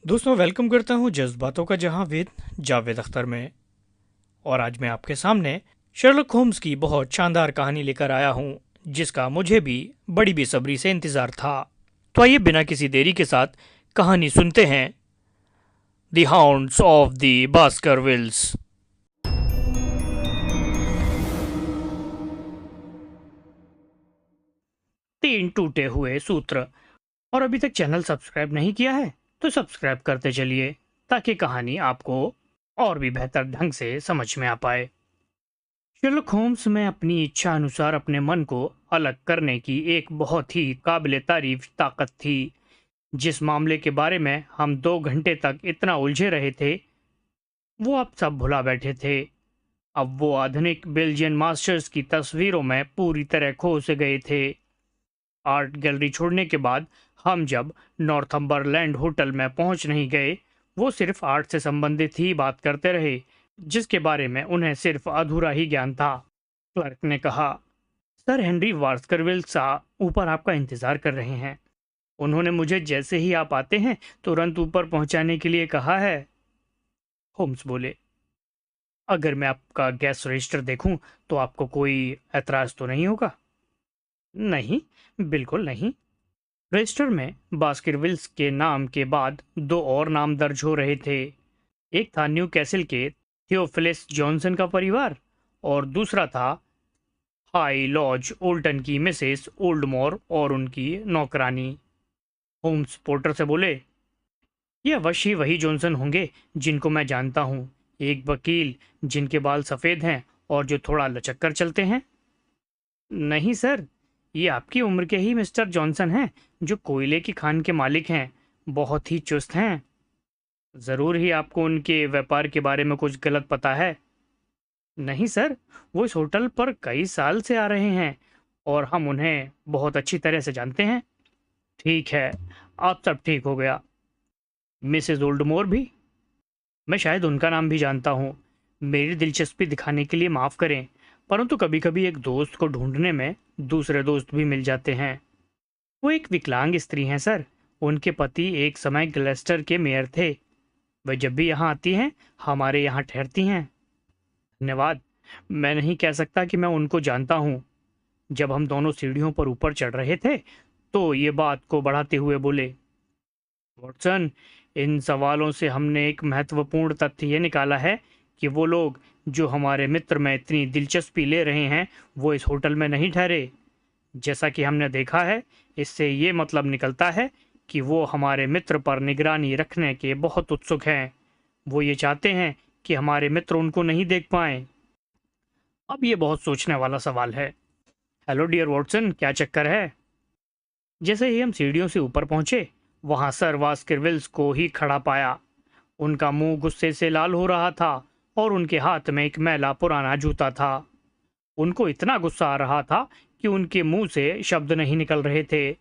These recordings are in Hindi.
दोस्तों वेलकम करता हूँ जज्बातों का जहां विद जावेद अख्तर में। और आज मैं आपके सामने शर्लक होम्स की बहुत शानदार कहानी लेकर आया हूँ, जिसका मुझे भी बड़ी बेसब्री से इंतजार था। तो आइए बिना किसी देरी के साथ कहानी सुनते हैं। The hounds of the Baskervilles. तीन टूटे हुए सूत्र। और अभी तक चैनल सब्सक्राइब नहीं किया है तो सब्सक्राइब करते चलिए, ताकि कहानी आपको और भी बेहतर ढंग से समझ में आ पाए। शेरलॉक होम्स में अपनी इच्छा अनुसार अपने मन को अलग करने की एक बहुत ही काबिले तारीफ ताकत थी। जिस मामले के बारे में हम 2 घंटे तक इतना उलझे रहे थे, वो अब सब भुला बैठे थे। अब वो आधुनिक बेल्जियन मास्टर्स की तस्वीरों में पूरी तरह खो से गए थे। आर्ट गैलरी छोड़ने के बाद हम जब नॉर्थम्बरलैंड होटल में पहुंच नहीं गए, वो सिर्फ आर्ट से संबंधित ही बात करते रहे, जिसके बारे में उन्हें सिर्फ अधूरा ही ज्ञान था। क्लर्क ने कहा, सर हेनरी वास्करविल साहब ऊपर आपका इंतजार कर रहे हैं। उन्होंने मुझे जैसे ही आप आते हैं तुरंत ऊपर पहुंचाने के लिए कहा है। होम्स बोले, अगर मैं आपका गैस रजिस्टर देखूं तो आपको कोई एतराज तो नहीं होगा? नहीं, बिल्कुल नहीं। रजिस्टर में बास्करविल्स के नाम के बाद दो और नाम दर्ज हो रहे थे। एक था न्यू कैसल के थियोफिलिस जॉनसन का परिवार, और दूसरा था हाई लॉज ओल्टन की मिसेस ओल्डमोर और उनकी नौकरानी। होम्स पोर्टर से बोले, ये अवश्य ही वही जॉनसन होंगे जिनको मैं जानता हूँ। एक वकील जिनके बाल सफ़ेद हैं और जो थोड़ा लचक कर चलते हैं। नहीं सर, ये आपकी उम्र के ही मिस्टर जॉनसन हैं, जो कोयले की खान के मालिक हैं। बहुत ही चुस्त हैं। ज़रूर ही आपको उनके व्यापार के बारे में कुछ गलत पता है। नहीं सर, वो इस होटल पर कई साल से आ रहे हैं और हम उन्हें बहुत अच्छी तरह से जानते हैं। ठीक है, अब सब ठीक हो गया। मिसेस ओल्डमोर भी? मैं शायद उनका नाम भी जानता हूँ। मेरी दिलचस्पी दिखाने के लिए माफ़ करें, परंतु कभी कभी एक दोस्त को ढूंढने में दूसरे दोस्त भी मिल जाते हैं। वो एक विकलांग स्त्री हैं सर। उनके पति एक समय ग्लेस्टर के मेयर थे। वे जब भी यहाँ आती हैं हमारे यहाँ ठहरती हैं। धन्यवाद। मैं नहीं कह सकता कि मैं उनको जानता हूँ। जब हम दोनों सीढ़ियों पर ऊपर चढ़ रहे थे तो ये बात को बढ़ाते हुए बोले, वॉटसन, इन सवालों से हमने एक महत्वपूर्ण तथ्य ये निकाला है कि वो लोग जो हमारे मित्र में इतनी दिलचस्पी ले रहे हैं वो इस होटल में नहीं ठहरे। जैसा कि हमने देखा है, इससे ये मतलब निकलता है कि वो हमारे मित्र पर निगरानी रखने के बहुत उत्सुक हैं। वो ये चाहते हैं कि हमारे मित्र उनको नहीं देख पाएं। अब ये बहुत सोचने वाला सवाल है। हेलो डियर वॉटसन, क्या चक्कर है? जैसे ही हम सीढ़ियों से ऊपर पहुंचे, वहां सर वास्किरविल्स को ही खड़ा पाया। उनका मुंह गुस्से से लाल हो रहा था और उनके हाथ में एक मैला पुराना जूता था। उनको इतना गुस्सा आ रहा था कि उनके मुंह से शब्द नहीं निकल रहे थे।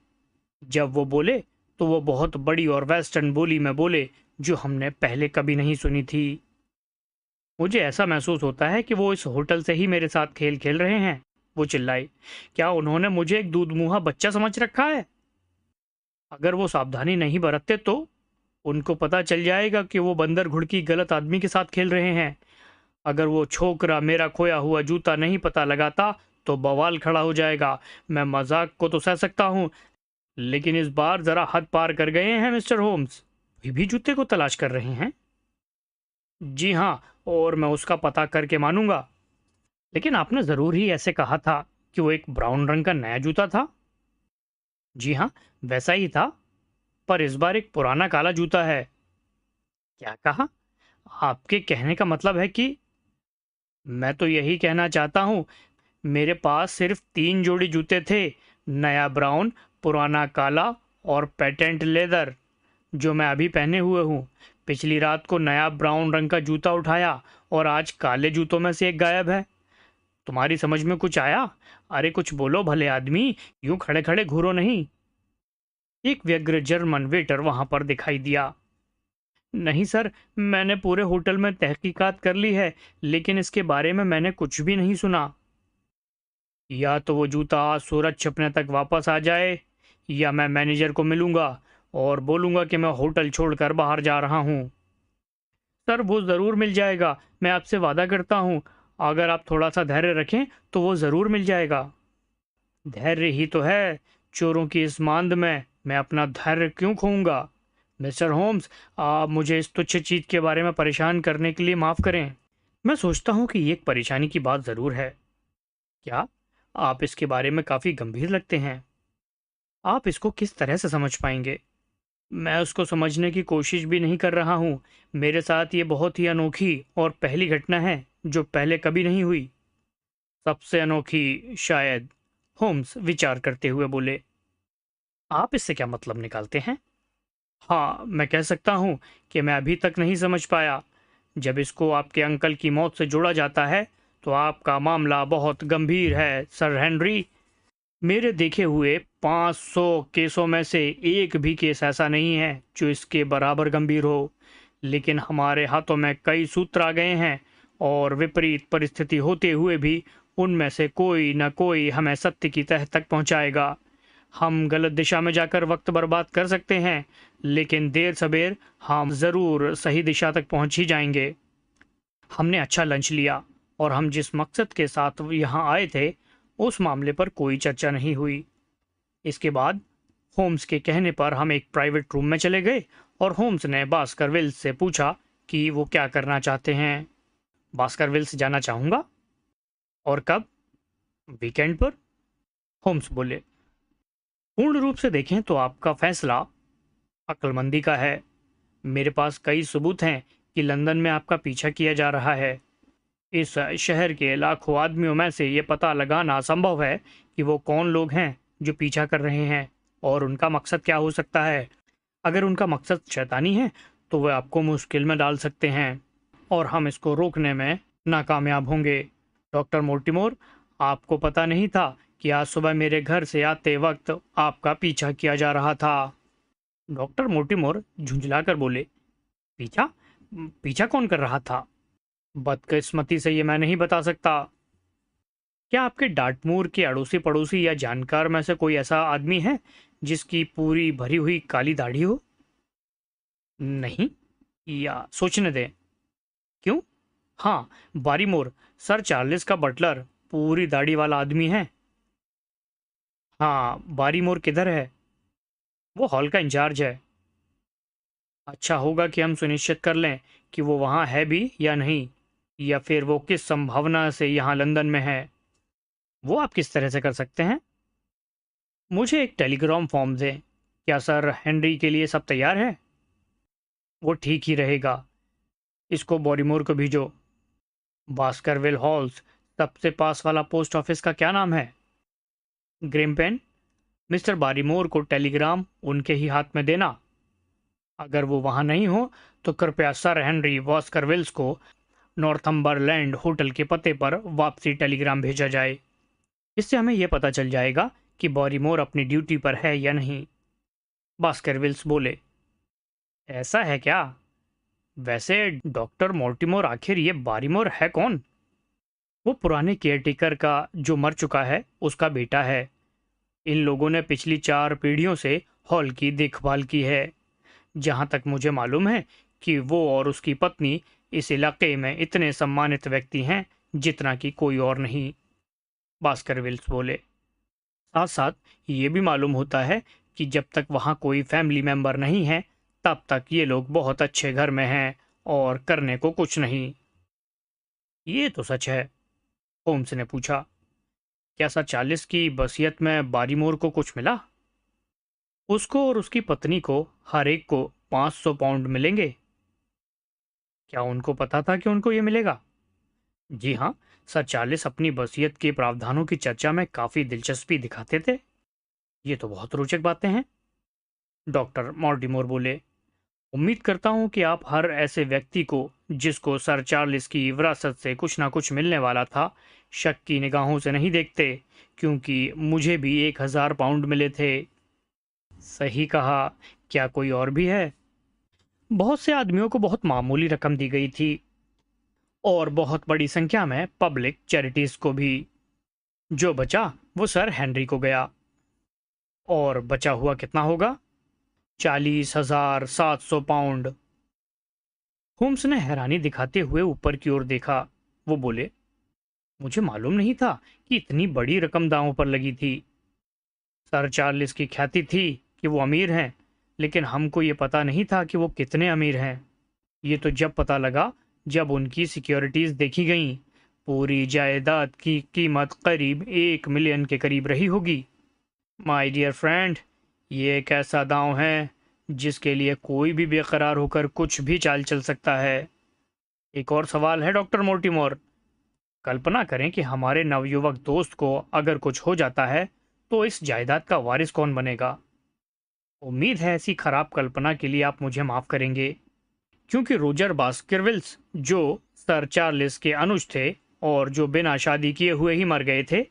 जब वो बोले तो वो बहुत बड़ी और वेस्टर्न बोली में बोले, जो हमने पहले कभी नहीं सुनी थी। मुझे ऐसा महसूस होता है कि वो इस होटल से ही मेरे साथ खेल खेल रहे हैं। वो चिल्लाई, क्या उन्होंने मुझे एक दूधमुहा बच्चा समझ रखा है? अगर वो सावधानी नहीं बरतते तो उनको पता चल जाएगा कि वो बंदर घुड़की गलत आदमी के साथ खेल रहे हैं। अगर वो छोकरा मेरा खोया हुआ जूता नहीं पता लगाता तो बवाल खड़ा हो जाएगा। मैं मजाक को तो सह सकता हूँ, लेकिन इस बार जरा हद पार कर गए हैं मिस्टर होम्स। वे भी जूते को तलाश कर रहे हैं? जी हाँ, और मैं उसका पता करके मानूंगा। लेकिन आपने जरूर ही ऐसे कहा था कि वो एक ब्राउन रंग का नया जूता था। जी हाँ, वैसा ही था, पर इस बार एक पुराना काला जूता है। क्या कहा? आपके कहने का मतलब है कि? मैं तो यही कहना चाहता हूँ, मेरे पास सिर्फ 3 जोड़ी जूते थे। नया ब्राउन, पुराना काला और पेटेंट लेदर, जो मैं अभी पहने हुए हूँ। पिछली रात को नया ब्राउन रंग का जूता उठाया और आज काले जूतों में से एक गायब है। तुम्हारी समझ में कुछ आया? अरे कुछ बोलो भले आदमी, यूं खड़े खड़े घूरो नहीं। एक व्यग्र जर्मन वेटर वहां पर दिखाई दिया। नहीं सर, मैंने पूरे होटल में तहकीकात कर ली है, लेकिन इसके बारे में मैंने कुछ भी नहीं सुना। या तो वो जूता आज सूरज छिपने तक वापस आ जाए, या मैं मैनेजर को मिलूंगा और बोलूँगा कि मैं होटल छोड़कर बाहर जा रहा हूँ। सर, वो ज़रूर मिल जाएगा, मैं आपसे वादा करता हूँ। अगर आप थोड़ा-सा धैर्य रखें, तो वो ज़रूर मिल जाएगा। धैर्य ही तो है चोरों की इस मांद में, मैं अपना धैर्य क्यों खोऊंगा? मिस्टर होम्स, आप मुझे इस तुच्छ चीज के बारे में परेशान करने के लिए माफ करें। मैं सोचता हूँ कि ये एक परेशानी की बात जरूर है। क्या? आप इसके बारे में काफी गंभीर लगते हैं। आप इसको किस तरह से समझ पाएंगे? मैं उसको समझने की कोशिश भी नहीं कर रहा हूँ। मेरे साथ ये बहुत ही अनोखी और पहली घटना है जो पहले कभी नहीं हुई। सबसे अनोखी शायद, होम्स विचार करते हुए बोले। आप इससे क्या मतलब निकालते हैं? हाँ, मैं कह सकता हूँ कि मैं अभी तक नहीं समझ पाया। जब इसको आपके अंकल की मौत से जोड़ा जाता है, तो आपका मामला बहुत गंभीर है, सर हेनरी। मेरे देखे हुए 500 केसों में से एक भी केस ऐसा नहीं है जो इसके बराबर गंभीर हो। लेकिन हमारे हाथों में कई सूत्र आ गए हैं, और विपरीत परिस्थिति होते हुए भी उनमें से कोई न कोई हमें सत्य की तह तक पहुंचाएगा। हम गलत दिशा में जाकर वक्त बर्बाद कर सकते हैं, लेकिन देर सबेर हम ज़रूर सही दिशा तक पहुंच ही जाएंगे। हमने अच्छा लंच लिया, और हम जिस मकसद के साथ यहाँ आए थे, उस मामले पर कोई चर्चा नहीं हुई। इसके बाद होम्स के कहने पर हम एक प्राइवेट रूम में चले गए, और होम्स ने बास्करविल्स से पूछा कि वो क्या करना चाहते हैं। बास्करविल्स जाना चाहूंगा। और कब? वीकेंड पर, होम्स बोले। पूर्ण रूप से देखें तो आपका फैसला अक्लमंदी का है। मेरे पास कई सबूत हैं कि लंदन में आपका पीछा किया जा रहा है। इस शहर के लाखों आदमियों में से ये पता लगाना असंभव है कि वो कौन लोग हैं जो पीछा कर रहे हैं, और उनका मकसद क्या हो सकता है। अगर उनका मकसद शैतानी है, तो वे आपको मुश्किल में डाल सकते हैं, और हम इसको रोकने में नाकामयाब होंगे। डॉक्टर मोर्टिमोर, आपको पता नहीं था कि आज सुबह मेरे घर से आते वक्त आपका पीछा किया जा रहा था। डॉक्टर मोर्टिमोर झुंझलाकर बोले, पीछा? पीछा कौन कर रहा था? बदकिस्मती से ये मैं नहीं बता सकता। क्या आपके डार्टमूर के अड़ोसी पड़ोसी या जानकार में से कोई ऐसा आदमी है जिसकी पूरी भरी हुई काली दाढ़ी हो? नहीं। या सोचने दें। क्यों? हाँ, बारीमोर, सर चार्ल्स का बटलर, पूरी दाढ़ी वाला आदमी है। हाँ, बारीमोर किधर है? वो हॉल का इंचार्ज है। अच्छा होगा कि हम सुनिश्चित कर लें कि वो वहाँ है भी या नहीं, या फिर वो किस संभावना से यहाँ लंदन में है। वो आप किस तरह से कर सकते हैं? मुझे एक टेलीग्राम फॉर्म दें। क्या सर हेनरी के लिए सब तैयार है? वो ठीक ही रहेगा। इसको बोरीमोर को भेजो। बास्करविल हॉल्स सबसे पास वाला पोस्ट ऑफिस का क्या नाम है? ग्रिम्पेन। मिस्टर बारीमोर को टेलीग्राम उनके ही हाथ में देना। अगर वो वहां नहीं हो, तो कृपया सर हेनरी बास्करविल्स को नॉर्थम्बरलैंड होटल के पते पर वापसी टेलीग्राम भेजा जाए। इससे हमें यह पता चल जाएगा कि बारीमोर अपनी ड्यूटी पर है या नहीं। बास्करविल्स बोले। ऐसा है क्या? वैसे डॉक्टर मोर्टिमोर, आखिर ये बारीमोर है कौन? वो पुराने केयरटेकर का, जो मर चुका है, उसका बेटा है। इन लोगों ने पिछली 4 पीढ़ियों से हॉल की देखभाल की है। जहां तक मुझे मालूम है कि वो और उसकी पत्नी इस इलाके में इतने सम्मानित व्यक्ति हैं जितना कि कोई और नहीं। बास्करविल्स बोले। साथ साथ ये भी मालूम होता है कि जब तक वहाँ कोई फैमिली मेंबर नहीं है, तब तक ये लोग बहुत अच्छे घर में हैं और करने को कुछ नहीं। ये तो सच है, होम्स ने पूछा। क्या सर चार्ल्स की वसीयत में बारीमोर को कुछ मिला? उसको और उसकी पत्नी को हर एक को 500 पाउंड मिलेंगे। क्या उनको पता था कि उनको ये मिलेगा? जी हाँ, सर चार्ल्स अपनी वसीयत के प्रावधानों की चर्चा में काफी दिलचस्पी दिखाते थे। ये तो बहुत रोचक बातें हैं, डॉक्टर मॉर्टिमोर बोले। उम्मीद करता हूं कि आप हर ऐसे व्यक्ति को जिसको सर चार्ल्स की विरासत से कुछ ना कुछ मिलने वाला था, शक की निगाहों से नहीं देखते, क्योंकि मुझे भी 1000 पाउंड मिले थे। सही कहा। क्या कोई और भी है? बहुत से आदमियों को बहुत मामूली रकम दी गई थी, और बहुत बड़ी संख्या में पब्लिक चैरिटीज को भी। जो बचा वो सर हेनरी को गया। और बचा हुआ कितना होगा? 40,700 पाउंड। होम्स ने हैरानी दिखाते हुए ऊपर की ओर देखा। वो बोले, मुझे मालूम नहीं था कि इतनी बड़ी रकम दांव पर लगी थी। सर चार्ल्स की ख्याति थी कि वो अमीर हैं, लेकिन हमको ये पता नहीं था कि वो कितने अमीर हैं। ये तो जब पता लगा जब उनकी सिक्योरिटीज देखी गईं। पूरी जायदाद की कीमत करीब 1 मिलियन के करीब रही होगी। माय डियर फ्रेंड, ये एक ऐसा दांव है जिसके लिए कोई भी बेकरार होकर कुछ भी चाल चल सकता है। एक और सवाल है डॉक्टर मोर्टिमोर। कल्पना करें कि हमारे नवयुवक दोस्त को अगर कुछ हो जाता है तो इस जायदाद का वारिस कौन बनेगा? उम्मीद है ऐसी खराब कल्पना के लिए आप मुझे माफ करेंगे, क्योंकि रोजर बास्करविल्स, जो सर चार्ल्स के अनुज थे और जो बिना शादी किए हुए ही मर गए थे,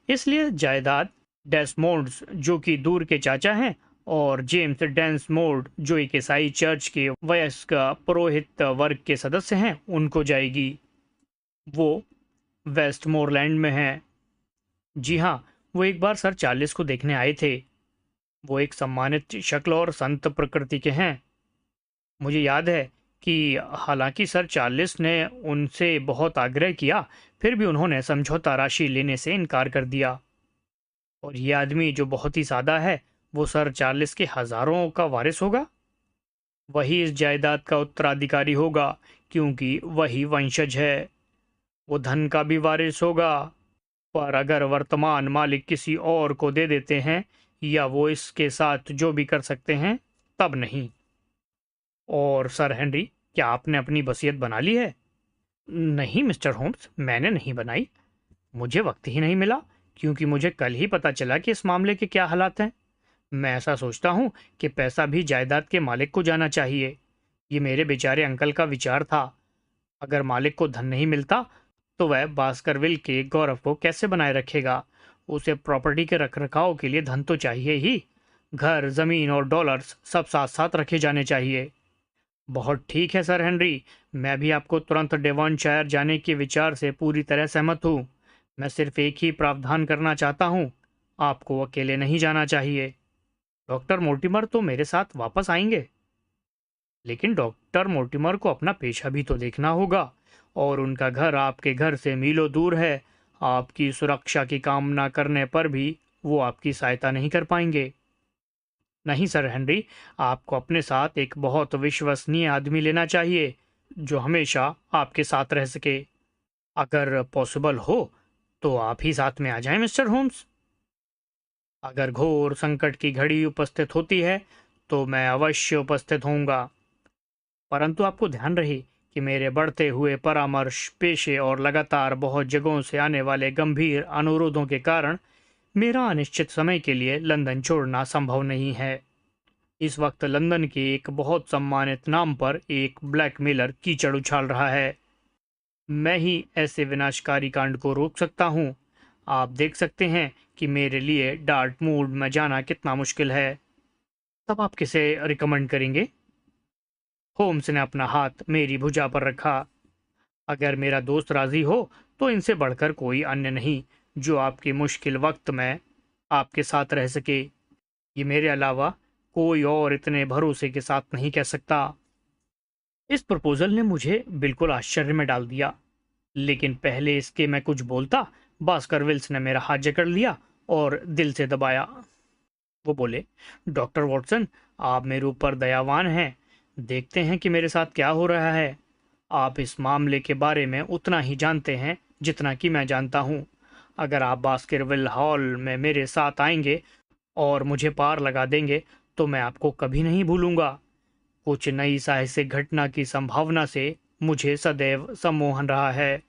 इसलिए जायदाद डेसमोंड्स, जो कि दूर के चाचा हैं, और जेम्स डेंसमोंड, जो एक ईसाई चर्च के वयस्क पुरोहित वर्ग के सदस्य हैं, उनको जाएगी। वो वेस्टमोरलैंड में हैं। जी हाँ, वो एक बार सर चार्ल्स को देखने आए थे। वो एक सम्मानित शक्ल और संत प्रकृति के हैं। मुझे याद है कि हालांकि सर चार्ल्स ने उनसे बहुत आग्रह किया, फिर भी उन्होंने समझौता राशि लेने से इनकार कर दिया। और ये आदमी जो बहुत ही सादा है, वो सर चार्ल्स के हजारों का वारिस होगा। वही इस जायदाद का उत्तराधिकारी होगा, क्योंकि वही वंशज है। वो धन का भी वारिस होगा। पर अगर वर्तमान मालिक किसी और को दे देते हैं या वो इसके साथ जो भी कर सकते हैं, तब नहीं। और सर हेनरी, क्या आपने अपनी वसीयत बना ली है? नहीं मिस्टर होम्स, मैंने नहीं बनाई। मुझे वक्त ही नहीं मिला, क्योंकि मुझे कल ही पता चला कि इस मामले के क्या हालात हैं। मैं ऐसा सोचता हूँ कि पैसा भी जायदाद के मालिक को जाना चाहिए। ये मेरे बेचारे अंकल का विचार था। अगर मालिक को धन नहीं मिलता तो वह बास्करविल के गौरव को कैसे बनाए रखेगा? उसे प्रॉपर्टी के रखरखाव के लिए धन तो चाहिए ही। घर, जमीन और डॉलर्स सब साथ साथ रखे जाने चाहिए। बहुत ठीक है सर हेनरी, मैं भी आपको तुरंत डेवॉनशायर जाने के विचार से पूरी तरह सहमत हूँ। मैं सिर्फ एक ही प्रावधान करना चाहता हूँ, आपको अकेले नहीं जाना चाहिए। डॉक्टर मोर्टिमर तो मेरे साथ वापस आएंगे। लेकिन डॉक्टर मोर्टिमर को अपना पेशा भी तो देखना होगा, और उनका घर आपके घर से मीलों दूर है। आपकी सुरक्षा की कामना करने पर भी वो आपकी सहायता नहीं कर पाएंगे। नहीं सर हेनरी, आपको अपने साथ एक बहुत विश्वसनीय आदमी लेना चाहिए, जो हमेशा आपके साथ रह सके। अगर पॉसिबल हो तो आप ही साथ में आ जाएं मिस्टर होम्स। अगर घोर संकट की घड़ी उपस्थित होती है तो मैं अवश्य उपस्थित होऊंगा। परंतु आपको ध्यान रहे कि मेरे बढ़ते हुए परामर्श, पेशे और लगातार बहुत जगहों से आने वाले गंभीर अनुरोधों के कारण मेरा अनिश्चित समय के लिए लंदन छोड़ना संभव नहीं है। इस वक्त लंदन के एक बहुत सम्मानित नाम पर एक ब्लैकमेलर कीचड़ उछाल रहा है। मैं ही ऐसे विनाशकारी कांड को रोक सकता हूँ। आप देख सकते हैं कि मेरे लिए डार्टमूड में जाना कितना मुश्किल है। तब आप किसे रिकमेंड करेंगे? होम्स ने अपना हाथ मेरी भुजा पर रखा। अगर मेरा दोस्त राजी हो तो इनसे बढ़कर कोई अन्य नहीं जो आपके मुश्किल वक्त में आपके साथ रह सके। ये मेरे अलावा कोई और इतने भरोसे के साथ नहीं कह सकता। इस प्रपोजल ने मुझे बिल्कुल आश्चर्य में डाल दिया, लेकिन पहले इसके मैं कुछ बोलता, बास्करविल्स ने मेरा हाथ जकड़ लिया और दिल से दबाया। वो बोले, डॉक्टर वॉटसन, आप मेरे ऊपर दयावान हैं। देखते हैं कि मेरे साथ क्या हो रहा है। आप इस मामले के बारे में उतना ही जानते हैं जितना कि मैं जानता हूँ। अगर आप बास्करविल हॉल में मेरे साथ आएंगे और मुझे पार लगा देंगे तो मैं आपको कभी नहीं भूलूंगा। कुछ नई साहसिक घटना की संभावना से मुझे सदैव सम्मोहन रहा है।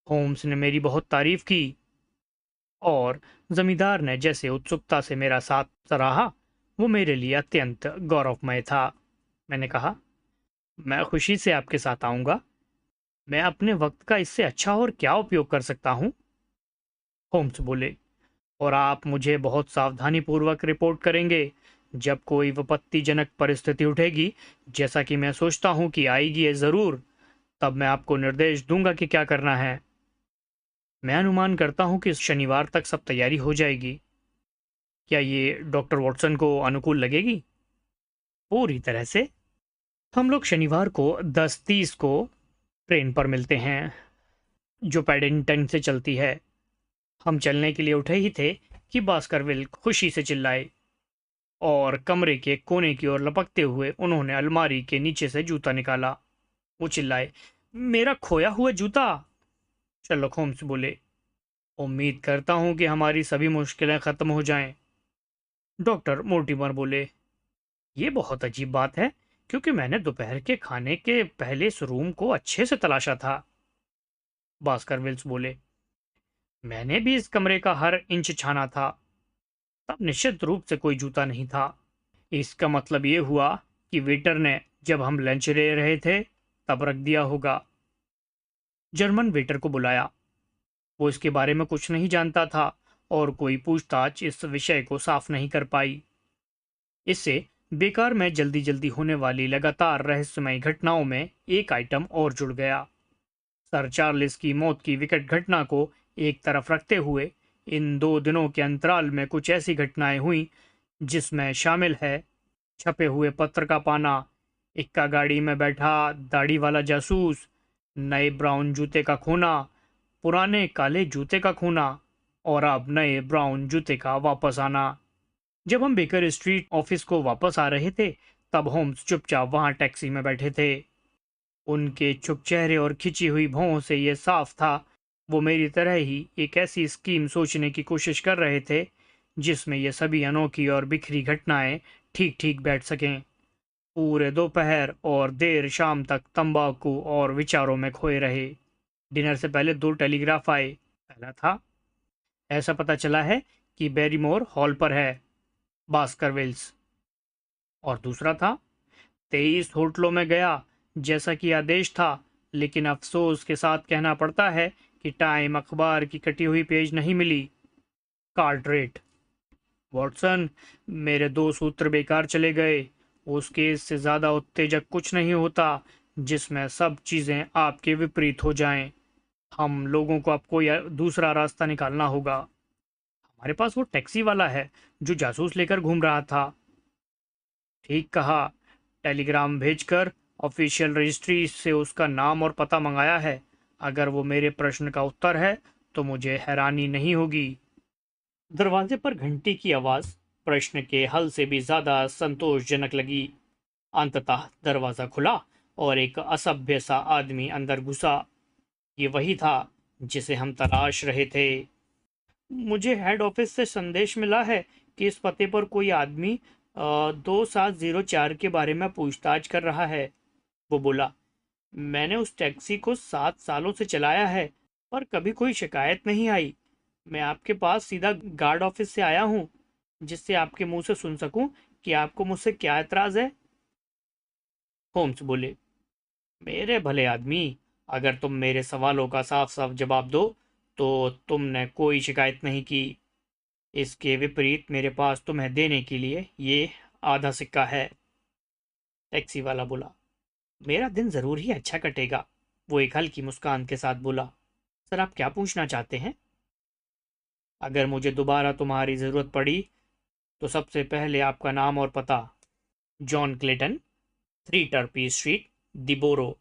होम्स ने मेरी बहुत तारीफ की, और जमींदार ने जैसे उत्सुकता से मेरा साथ सराहा, वो मेरे लिए अत्यंत गौरवमय था। मैंने कहा, मैं खुशी से आपके साथ आऊंगा। मैं अपने वक्त का इससे अच्छा और क्या उपयोग कर सकता हूँ? होम्स बोले, और आप मुझे बहुत सावधानी पूर्वक रिपोर्ट करेंगे। जब कोई विपत्तिजनक परिस्थिति उठेगी, जैसा कि मैं सोचता हूँ कि आएगी है जरूर, तब मैं आपको निर्देश दूंगा कि क्या करना है। मैं अनुमान करता हूँ कि इस शनिवार तक सब तैयारी हो जाएगी। क्या ये डॉक्टर वॉटसन को अनुकूल लगेगी? पूरी तरह से। हम लोग शनिवार को 10:30 को ट्रेन पर मिलते हैं जो पैडिंगटन से चलती है। हम चलने के लिए उठे ही थे कि बास्करविल खुशी से चिल्लाए और कमरे के कोने की ओर लपकते हुए उन्होंने अलमारी के नीचे से जूता निकाला। वो चिल्लाए, मेरा खोया हुआ जूता! शर्लक होम्स बोले, उम्मीद करता हूं कि हमारी सभी मुश्किलें खत्म हो जाएं। डॉक्टर मोर्टिमर बोले, ये बहुत अजीब बात है क्योंकि मैंने दोपहर के खाने के पहले इस रूम को अच्छे से तलाशा था। बास्करविल्स बोले, मैंने भी इस कमरे का हर इंच छाना था, तब निश्चित रूप से कोई जूता नहीं था। इसका मतलब ये हुआ कि वेटर ने जब हम लंच ले रहे थे तब रख दिया होगा। जर्मन वेटर को बुलाया। वो इसके बारे में कुछ नहीं जानता था और कोई पूछताछ इस विषय को साफ नहीं कर पाई। इससे बेकार में जल्दी जल्दी होने वाली लगातार रहस्यमय घटनाओं में एक आइटम और जुड़ गया। सर चार्ल्स की मौत की विकट घटना को एक तरफ रखते हुए इन 2 दिनों के अंतराल में कुछ ऐसी घटनाएं हुई जिसमें शामिल है छपे हुए पत्र का पाना, इक्का गाड़ी में बैठा दाढ़ी वाला जासूस, नए ब्राउन जूते का खोना, पुराने काले जूते का खोना और अब नए ब्राउन जूते का वापस आना। जब हम बेकर स्ट्रीट ऑफिस को वापस आ रहे थे तब होम्स चुपचाप वहां टैक्सी में बैठे थे। उनके चुप चेहरे और खिंची हुई भौं से यह साफ था वो मेरी तरह ही एक ऐसी स्कीम सोचने की कोशिश कर रहे थे जिसमें ये सभी अनोखी और बिखरी घटनाएं ठीक ठीक बैठ सकें। पूरे दोपहर और देर शाम तक तंबाकू और विचारों में खोए रहे। डिनर से पहले 2 टेलीग्राफ आए। पहला था, ऐसा पता चला है कि बैरीमोर हॉल पर है, बास्करविल्स। और दूसरा था, 23 होटलों में गया जैसा कि आदेश था, लेकिन अफसोस के साथ कहना पड़ता है कि टाइम अखबार की कटी हुई पेज नहीं मिली। कार्टरेट। वॉटसन, मेरे 2 सूत्र बेकार चले गए। उस केस से ज्यादा उत्तेजक कुछ नहीं होता जिसमें सब चीजें आपके विपरीत हो जाएं। हम लोगों को अब कोई दूसरा रास्ता निकालना होगा। हमारे पास वो टैक्सी वाला है जो जासूस लेकर घूम रहा था। ठीक कहा। टेलीग्राम भेजकर ऑफिशियल रजिस्ट्री से उसका नाम और पता मंगाया है। अगर वो मेरे प्रश्न का उत्तर है तो मुझे हैरानी नहीं होगी। दरवाजे पर घंटी की आवाज प्रश्न के हल से भी ज्यादा संतोषजनक लगी। अंततः दरवाजा खुला और एक असभ्य सा आदमी अंदर घुसा। ये वही था जिसे हम तलाश रहे थे। मुझे हेड ऑफिस से संदेश मिला है कि इस पते पर कोई आदमी 2704 के बारे में पूछताछ कर रहा है, वो बोला। मैंने उस टैक्सी को 7 सालों से चलाया है पर कभी कोई शिकायत नहीं आई। मैं आपके पास सीधा गार्ड ऑफिस से आया हूँ जिससे आपके मुंह से सुन सकूं कि आपको मुझसे क्या एतराज है। होम्स बोले, मेरे भले आदमी, अगर तुम मेरे सवालों का साफ साफ जवाब दो तो तुमने कोई शिकायत नहीं की। इसके विपरीत मेरे पास तुम्हें देने के लिए ये आधा सिक्का है। टैक्सी वाला बोला, मेरा दिन जरूर ही अच्छा कटेगा। वो एक हल्की मुस्कान के साथ बोला, सर आप क्या पूछना चाहते हैं? अगर मुझे दोबारा तुम्हारी जरूरत पड़ी तो सबसे पहले आपका नाम और पता। John Clayton, 3 Turpey street, the borough.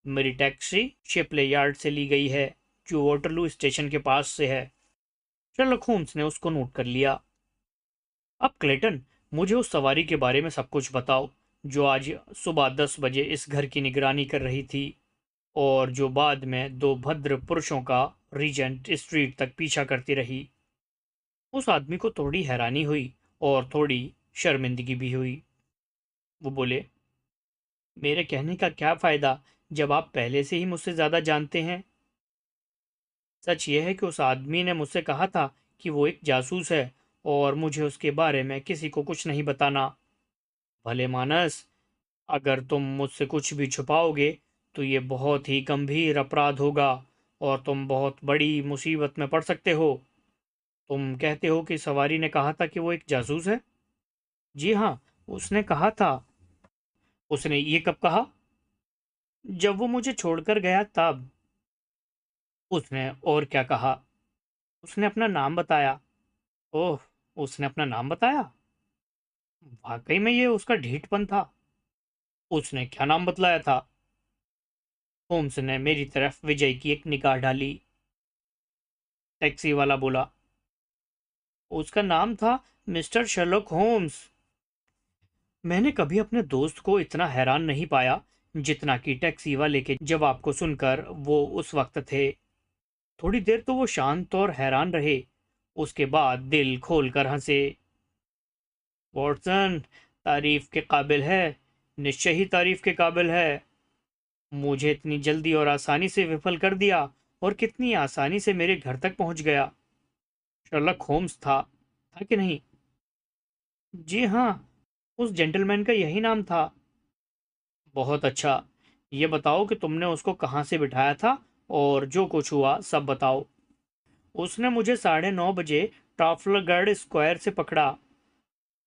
मेरी टैक्सी शिपले यार्ड से ली गई है जो वॉटरलू स्टेशन के पास से है। शर्लक होम्स ने उसको नोट कर लिया। अब क्लेटन, मुझे उस सवारी के बारे में सब कुछ बताओ जो आज सुबह 10 बजे इस घर की निगरानी कर रही थी और जो बाद में 2 भद्र पुरुषों का रीजेंट स्ट्रीट तक पीछा करती रही। उस आदमी को थोड़ी हैरानी हुई और थोड़ी शर्मिंदगी भी हुई। वो बोले, मेरे कहने का क्या फायदा जब आप पहले से ही मुझसे ज्यादा जानते हैं। सच यह है कि उस आदमी ने मुझसे कहा था कि वो एक जासूस है और मुझे उसके बारे में किसी को कुछ नहीं बताना। भले मानस, अगर तुम मुझसे कुछ भी छुपाओगे तो ये बहुत ही गंभीर अपराध होगा और तुम बहुत बड़ी मुसीबत में पड़ सकते हो। तुम कहते हो कि सवारी ने कहा था कि वो एक जासूस है? जी हाँ, उसने कहा था। उसने ये कब कहा? जब वो मुझे छोड़कर गया तब। उसने और क्या कहा? उसने अपना नाम बताया। ओह, उसने अपना नाम बताया? वाकई में ये उसका ढीठपन था। उसने क्या नाम बतलाया था? होम्स ने मेरी तरफ विजय की एक निगाह डाली। टैक्सी वाला बोला, उसका नाम था मिस्टर शर्लॉक होम्स। मैंने कभी अपने दोस्त को इतना हैरान नहीं पाया जितना कि टैक्सी वाले के जवाब को सुनकर वो उस वक्त थे। थोड़ी देर तो वो शांत और हैरान रहे। उसके बाद दिल खोलकर हंसे। वॉटसन, तारीफ के काबिल है, निश्चय ही तारीफ के काबिल है। मुझे इतनी जल्दी और आसानी से विफल कर दिया, और कितनी आसानी से मेरे घर तक पहुंच गया। शर्लक होम्स था कि नहीं? जी हाँ, उस जेंटलमैन का यही नाम था। बहुत अच्छा। ये बताओ कि तुमने उसको कहाँ से बिठाया था, और जो कुछ हुआ सब बताओ। उसने मुझे 9:30 बजे ट्राफलगर स्क्वायर से पकड़ा।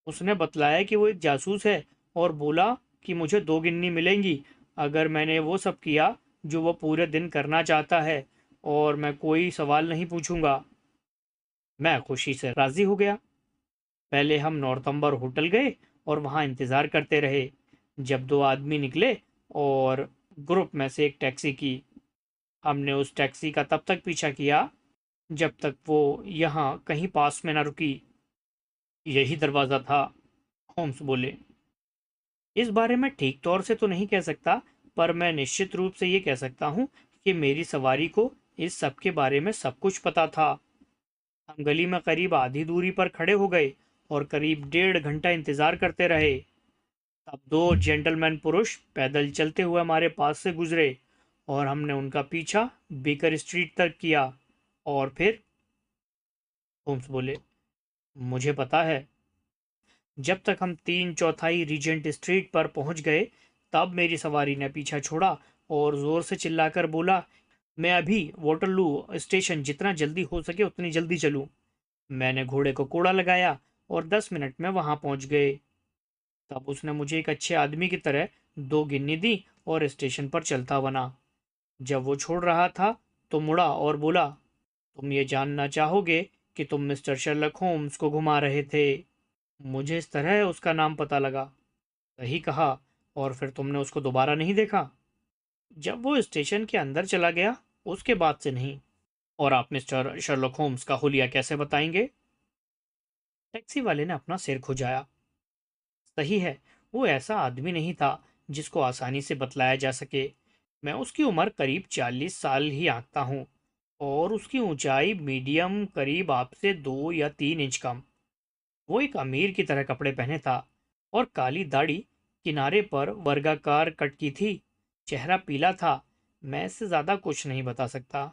उसने बतलाया कि वो एक जासूस है, और बोला कि मुझे 2 गिन्नी मिलेंगी अगर मैंने वो सब किया जो वो पूरे दिन करना चाहता है, और मैं कोई सवाल नहीं पूछूंगा। मैं खुशी से राजी हो गया। पहले हम नॉर्थम्बर होटल गए और वहां इंतजार करते रहे। जब 2 आदमी निकले और ग्रुप में से एक टैक्सी की, हमने उस टैक्सी का तब तक पीछा किया जब तक वो यहाँ कहीं पास में न रुकी। यही दरवाज़ा था, होम्स बोले। इस बारे में ठीक तौर से तो नहीं कह सकता, पर मैं निश्चित रूप से ये कह सकता हूँ कि मेरी सवारी को इस सब के बारे में सब कुछ पता था। हम गली में करीब आधी दूरी पर खड़े हो गए और करीब 1.5 घंटा इंतजार करते रहे। तब 2 जेंटलमैन पुरुष पैदल चलते हुए हमारे पास से गुजरे, और हमने उनका पीछा बेकर स्ट्रीट तक किया। और फिर, होम्स बोले, मुझे पता है। जब तक हम 3/4 रीजेंट स्ट्रीट पर पहुंच गए, तब मेरी सवारी ने पीछा छोड़ा और जोर से चिल्लाकर बोला, मैं अभी वोटरलू स्टेशन जितना जल्दी हो सके उतनी जल्दी चलूं। मैंने घोड़े को कोड़ा लगाया और 10 मिनट में वहां पहुंच गए। तब उसने मुझे एक अच्छे आदमी की तरह 2 गिन्नी दी और स्टेशन पर चलता बना। जब वो छोड़ रहा था तो मुड़ा और बोला, तुम ये जानना चाहोगे कि तुम मिस्टर शर्लक होम्स को घुमा रहे थे? मुझे इस तरह उसका नाम पता लगा। सही कहा। और फिर तुमने उसको दोबारा नहीं देखा? जब वो स्टेशन के अंदर चला गया, उसके बाद से नहीं। और आप मिस्टर शर्लक होम्स का हुलिया कैसे बताएंगे? टैक्सी वाले ने अपना सिर खुजाया। सही है, वो ऐसा आदमी नहीं था जिसको आसानी से बतलाया जा सके। मैं उसकी उम्र करीब 40 साल ही आंकता हूँ, और उसकी ऊंचाई मीडियम, करीब आपसे 2 या 3 इंच कम। वो एक अमीर की तरह कपड़े पहने था, और काली दाढ़ी किनारे पर वर्गाकार कट की थी। चेहरा पीला था। मैं इससे ज्यादा कुछ नहीं बता सकता।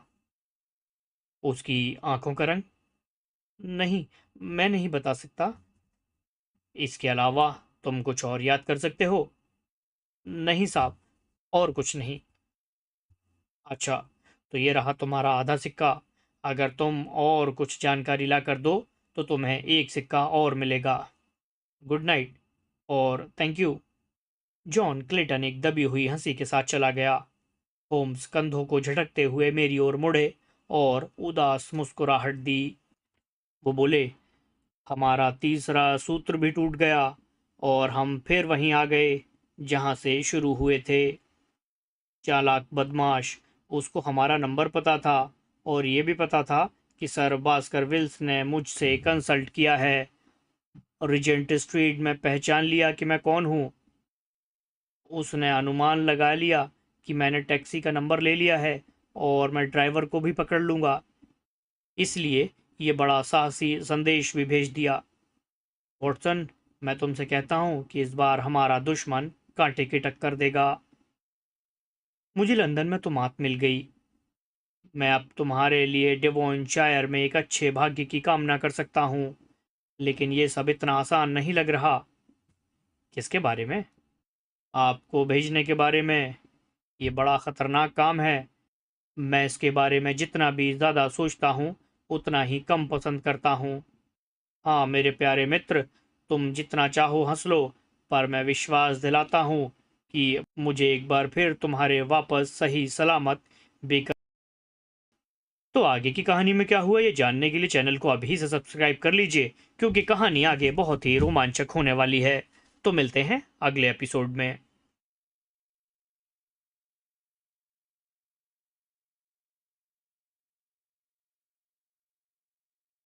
उसकी आंखों का रंग? नहीं, मैं नहीं बता सकता। इसके अलावा तुम कुछ और याद कर सकते हो? नहीं साहब, और कुछ नहीं। अच्छा, तो ये रहा तुम्हारा आधा सिक्का। अगर तुम और कुछ जानकारी ला कर दो तो तुम्हें एक सिक्का और मिलेगा। गुड नाइट, और थैंक यू। जॉन क्लेटन एक दबी हुई हंसी के साथ चला गया। होम्स कंधों को झटकते हुए मेरी ओर मुड़े और उदास मुस्कुराहट दी। वो बोले, हमारा तीसरा सूत्र भी टूट गया, और हम फिर वहीं आ गए जहां से शुरू हुए थे। चालाक बदमाश, उसको हमारा नंबर पता था, और ये भी पता था कि सर भास्कर विल्स ने मुझसे कंसल्ट किया है। रिजेंट स्ट्रीट में पहचान लिया कि मैं कौन हूँ। उसने अनुमान लगा लिया कि मैंने टैक्सी का नंबर ले लिया है, और मैं ड्राइवर को भी पकड़ लूंगा। इसलिए ये बड़ा साहसी संदेश भी भेज दिया। वॉटसन, मैं तुमसे कहता हूँ कि इस बार हमारा दुश्मन कांटे की टक्कर देगा। मुझे लंदन में तुम्हात मिल गई। मैं अब तुम्हारे लिए डिवोनशायर में एक अच्छे भाग्य की कामना कर सकता हूँ, लेकिन ये सब इतना आसान नहीं लग रहा। किसके बारे में? आपको भेजने के बारे में। ये बड़ा खतरनाक काम है। मैं इसके बारे में जितना भी ज़्यादा सोचता हूँ, उतना ही कम पसंद करता हूँ। हाँ मेरे प्यारे मित्र, तुम जितना चाहो हंस लो, पर मैं विश्वास दिलाता हूँ कि मुझे एक बार फिर तुम्हारे वापस सही सलामत बेकर तो आगे की कहानी में क्या हुआ ये जानने के लिए चैनल को अभी से सब्सक्राइब कर लीजिए, क्योंकि कहानी आगे बहुत ही रोमांचक होने वाली है। तो मिलते हैं अगले एपिसोड में।